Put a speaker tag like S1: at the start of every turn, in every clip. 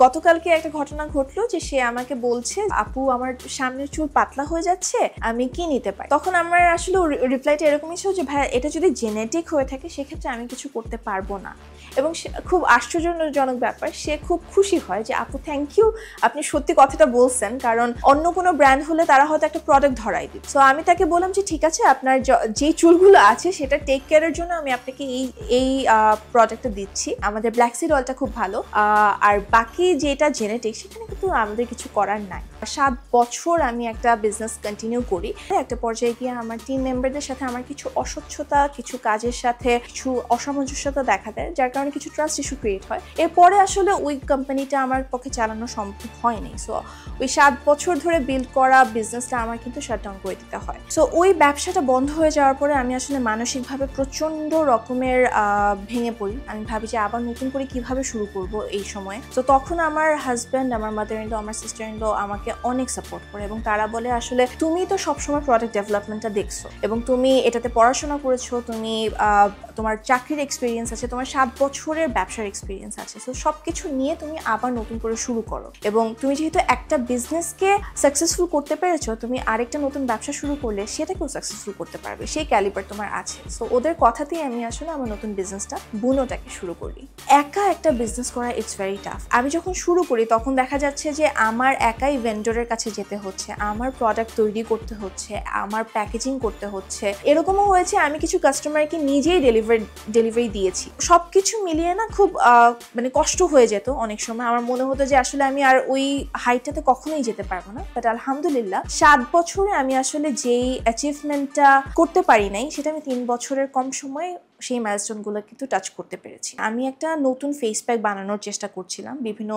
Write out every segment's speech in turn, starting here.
S1: গতকালকে একটা ঘটনা ঘটলো যে সে আমাকে বলছে, আপু আমার সামনের চুল পাতলা হয়ে যাচ্ছে, আমি কি নিতে পারি? তখন আমার আসলে রিপ্লাইটা এরকমই ছিল যে ভাই এটা যদি জেনেটিক হয়ে থাকে সেক্ষেত্রে আমি কিছু করতে পারবো না। এবং খুব আশ্চর্যজনক ব্যাপার, সে খুব খুশি হয় যে আপু থ্যাংক ইউ, আপনি সত্যি কথাটা বলছেন, কারণ অন্য কোনো ব্র্যান্ড হলে তারা হয়তো একটা প্রোডাক্ট ধরাই দিত। সো আমি তাকে বললাম যে ঠিক আছে, আপনার যে চুলগুলো আছে সেটা টেক কেয়ারের জন্য আমি আপনাকে এই প্রোডাক্টটা দিচ্ছি। আমাদের ব্ল্যাক সিড অয়েলটা খুব ভালো, আর বাকি যেটা জেনেটিক সেখানে কিন্তু আমাদের কিছু করার নাই। 7 বছর আমি একটা বিজনেস কন্টিনিউ করি। একটা পর্যায়ে গিয়ে আমার টিম মেম্বারদের সাথে আমার কিছু অস্বচ্ছতা, কিছু কাজের সাথে কিছু অসামঞ্জস্যতা দেখা দেয়, যার কারণে কিছু ট্রাস্ট ইস্যু ক্রিয়েট হয়। এরপরে আসলে ওই কোম্পানিটা আমার পক্ষে চালানো সম্ভব হয়নি। সো ওই 7 বছর ধরে বিল্ড করা বিজনেসটা আমার কিন্তু শাটডাউন করে দিতে হয়। সো ওই ব্যবসাটা বন্ধ হয়ে যাওয়ার পরে আমি আসলে মানসিকভাবে প্রচন্ড রকমের ভেঙে পড়ি। আমি ভাবি যে আবার নতুন করে কিভাবে শুরু করব এই সময়ে। তো তখন আমার হাজব্যান্ড, আমার মাদার ইন ল, আমার সিস্টার ইন ল আমাকে অনেক সাপোর্ট করে এবং তারা বলে আসলে তুমি তো সবসময় প্রোডাক্ট ডেভেলপমেন্টটা দেখছো এবং তুমি এটাতে পড়াশোনা করেছো, তুমি তোমার চাকরির এক্সপিরিয়েন্স আছে, তোমার 7 বছরের ব্যবসার এক্সপিরিয়েন্স আছে। সো সবকিছু নিয়ে তুমি আবার নতুন করে শুরু করো এবং তুমি যেহেতু একটা বিজনেসকে সাকসেসফুল করতে পেরেছো, তুমি আরেকটা নতুন ব্যবসা শুরু করলে সেটাকেও সাকসেসফুল করতে পারবে, সেই ক্যালিবার তোমার আছে। সো ওদের কথাতেই আমি আসলে আমার নতুন বিজনেসটা বুনোটাকে শুরু করি। একা একটা বিজনেস করা ইটস ভেরি টাফ। আমি যখন শুরু করি তখন দেখা যাচ্ছে যে আমার একাই ভেন্ডরের কাছে যেতে হচ্ছে, আমার প্রোডাক্ট তৈরি করতে হচ্ছে, আমার প্যাকেজিং করতে হচ্ছে। এরকমও হয়েছে আমি কিছু কাস্টমারকে নিজেই ডেলিভারি দিয়েছি। সবকিছু মিলিয়ে না খুব মানে কষ্ট হয়ে যেত অনেক সময়। আমার মনে হতো যে আসলে আমি আর ওই হাইটটাতে কখনোই যেতে পারবো না। বাট আলহামদুলিল্লাহ 7 বছরে আমি আসলে যেই অ্যাচিভমেন্টটা করতে পারি নাই সেটা আমি 3 বছরের কম সময়ে সেই মাইলস্টোনগুলো কিন্তু টাচ করতে পেরেছি। আমি একটা নতুন ফেস প্যাক বানানোর চেষ্টা করছিলাম বিভিন্ন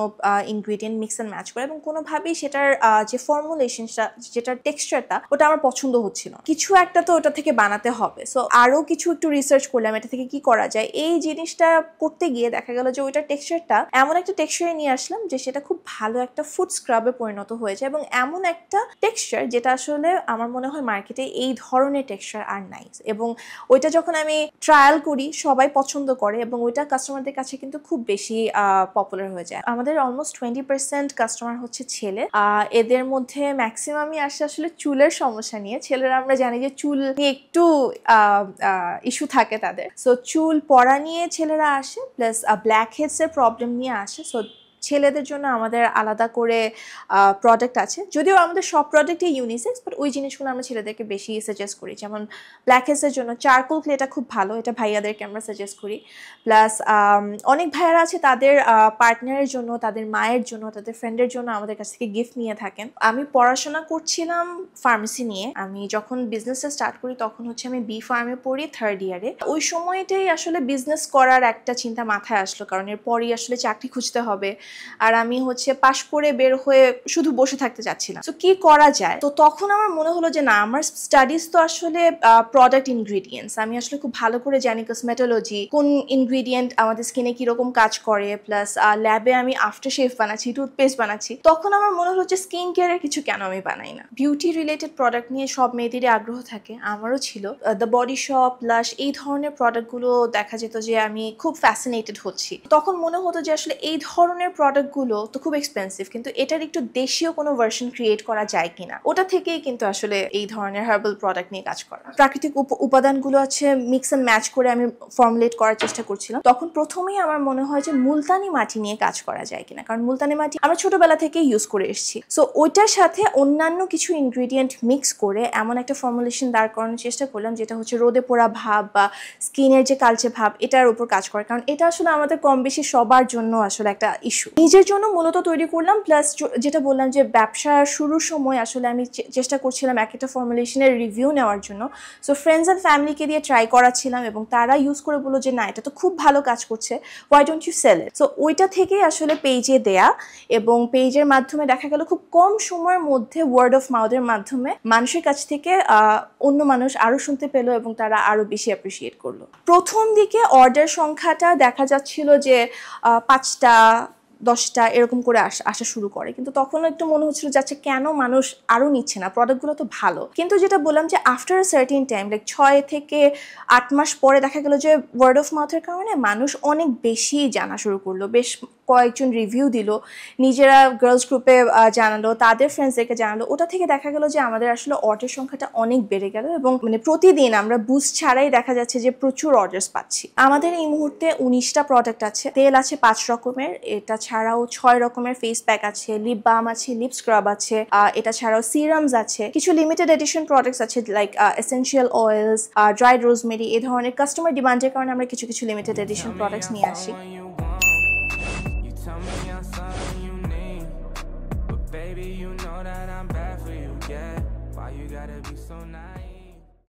S1: ইনগ্রিডিয়েন্ট মিক্স অ্যান্ড ম্যাচ করে, এবং কোনোভাবেই সেটার যে ফর্মুলেশনটা, যেটার টেক্সচারটা, ওটা আমার পছন্দ হচ্ছিল। কিছু একটা তো ওটা থেকে বানাতে হবে। সো আরও কিছু একটু রিসার্চ করলাম এটা থেকে কি করা যায়। এই জিনিসটা করতে গিয়ে দেখা গেল যে ওইটার টেক্সচারটা এমন একটা টেক্সচারে নিয়ে আসলাম যে সেটা খুব ভালো একটা ফুড স্ক্রাবে পরিণত হয়েছে, এবং এমন একটা টেক্সচার যেটা আসলে আমার মনে হয় মার্কেটে এই ধরনের টেক্সচার আর নাই। এবং ওইটা যখন আমি ট্রায়াল করি সবাই পছন্দ করে এবং ওইটা কাস্টমারদের কাছে কিন্তু খুব বেশি পপুলার হয়ে যায়। আমাদের অলমোস্ট 20% কাস্টমার হচ্ছে ছেলে। এদের মধ্যে ম্যাক্সিমামই আসে আসলে চুলের সমস্যা নিয়ে। ছেলেরা আমরা জানি যে চুল নিয়ে একটু ইস্যু থাকে তাদের। সো চুল পড়া নিয়ে ছেলেরা আসে, প্লাস ব্ল্যাক হেডসের প্রবলেম নিয়ে আসে। সো ছেলেদের জন্য আমাদের আলাদা করে প্রোডাক্ট আছে, যদিও আমাদের সব প্রোডাক্টই ইউনিসেক্স, বাট ওই জিনিসগুলো আমরা ছেলেদেরকে বেশি সাজেস্ট করি। যেমন ব্ল্যাক হেডসের জন্য চারকোল ক্লেটা খুব ভালো, এটা ভাইয়াদেরকে আমরা সাজেস্ট করি। প্লাস অনেক ভাইয়ারা আছে তাদের পার্টনারের জন্য, তাদের মায়ের জন্য, তাদের ফ্রেন্ডের জন্য আমাদের কাছ থেকে গিফট নিয়ে থাকেন। আমি পড়াশোনা করছিলাম ফার্মেসি নিয়ে। আমি যখন বিজনেসটা স্টার্ট করি তখন হচ্ছে আমি বি ফার্মে পড়ি 3rd ইয়ারে। ওই সময়টাই আসলে বিজনেস করার একটা চিন্তা মাথায় আসলো, কারণ এরপরই আসলে চাকরি খুঁজতে হবে, আর আমি হচ্ছে পাশ করে বের হয়ে শুধু বসে থাকতে চাচ্ছিলাম। তো কি করা যায়? তো তখন আমার মনে হলো যে না, আমার স্টাডিজ তো আসলে প্রোডাক্ট ইনগ্রিডিয়েন্টস, আমি আসলে খুব ভালো করে জানি কসমেটোলজি, কোন ইনগ্রিডিয়েন্ট আমাদের স্কিনে কিরকম কাজ করে, প্লাস ল্যাবে আমি আফটার শেভ বানাচ্ছি, টুথপেস্ট বানাচ্ছি। তখন আমার মনে হলো যে স্কিন কেয়ারের কিছু কেন আমি বানাই না। বিউটি রিলেটেড প্রোডাক্ট নিয়ে সব মেয়েদেরই আগ্রহ থাকে, আমারও ছিল। দ্য বডি শপ, লাশ, এই ধরনের প্রোডাক্টগুলো দেখা যেত যে আমি খুব ফ্যাসিনেটেড হচ্ছি। তখন মনে হতো যে আসলে এই ধরনের প্রোডাক্টগুলো তো খুব এক্সপেন্সিভ, কিন্তু এটার একটু দেশীয় কোনো ভার্সন ক্রিয়েট করা যায় কিনা। ওটা থেকেই কিন্তু আসলে এই ধরনের হার্বাল প্রোডাক্ট নিয়ে কাজ করা। প্রাকৃতিক উপাদানগুলো আছে মিক্স অ্যান্ড ম্যাচ করে আমি ফর্মুলেট করার চেষ্টা করছিলাম। তখন প্রথমেই আমার মনে হয় যে মুলতানি মাটি নিয়ে কাজ করা যায় কিনা, কারণ মুলতানি মাটি আমরা ছোটবেলা থেকে ইউজ করে এসেছি। সো ওইটার সাথে অন্যান্য কিছু ইনগ্রিডিয়েন্ট মিক্স করে এমন একটা ফর্মুলেশন দাঁড় করানোর চেষ্টা করলাম যেটা হচ্ছে রোদে পোড়া ভাব বা স্কিনের যে কালচে ভাব এটার উপর কাজ করে, কারণ এটা আসলে আমাদের কম বেশি সবার জন্য আসলে একটা ইস্যু। নিজের জন্য মূলত তৈরি করলাম, প্লাস যেটা বললাম যে ব্যবসা শুরুর সময় আসলে আমি চেষ্টা করছিলাম এক একটা ফর্মুলেশনের রিভিউ নেওয়ার জন্য। সো ফ্রেন্ডস অ্যান্ড ফ্যামিলিকে দিয়ে ট্রাই করাচ্ছিলাম এবং তারা ইউজ করে বললো যে না, এটা তো খুব ভালো কাজ করছে, why don't you sell it. So ওইটা থেকেই আসলে পেজে দেয়া, এবং পেজের মাধ্যমে দেখা গেল খুব কম সময়ের মধ্যে ওয়ার্ড অফ মাউথের মাধ্যমে মানুষের কাছ থেকে অন্য মানুষ আরও শুনতে পেলো এবং তারা আরও বেশি অ্যাপ্রিসিয়েট করলো। প্রথম দিকে অর্ডার সংখ্যাটা দেখা যাচ্ছিল যে 5টা 10টা এরকম করে আসা শুরু করে, কিন্তু তখন একটু মনে হচ্ছিল যাচ্ছে কেন মানুষ আরও নিচ্ছে না, প্রোডাক্টগুলো তো ভালো। কিন্তু যেটা বললাম যে after a certain time, like 6 থেকে 8 মাস পরে দেখা গেল যে ওয়ার্ড অফ মাউথের কারণে মানুষ অনেক বেশি জানা শুরু করলো, বেশ কয়েকজন রিভিউ দিল, নিজেরা গার্লস গ্রুপে জানালো, তাদের ফ্রেন্ডসদেরকে জানালো, ওটা থেকে দেখা গেল যে আমাদের আসলে অর্ডার সংখ্যাটা অনেক বেড়ে গেল এবং মানে প্রতিদিন আমরা বুস্ট ছাড়াই দেখা যাচ্ছে যে প্রচুর অর্ডার্স পাচ্ছি। আমাদের এই মুহূর্তে 19টা প্রোডাক্ট আছে। তেল আছে 5 রকমের, এটা ছাড়াও 6 রকমের ফেস প্যাক আছে, লিপ বাম আছে, লিপ স্ক্রাব আছে, এটা ছাড়াও সিরামস আছে, কিছু লিমিটেড এডিশন প্রোডাক্টস আছে like essential oils, dried rosemary. এই ধরনের কাস্টমার ডিমান্ডের কারণে আমরা কিছু কিছু লিমিটেড এডিশন প্রোডাক্টস নিয়ে আসি।
S2: Baby, you know that I'm bad for you, yeah. Why you gotta be so nice?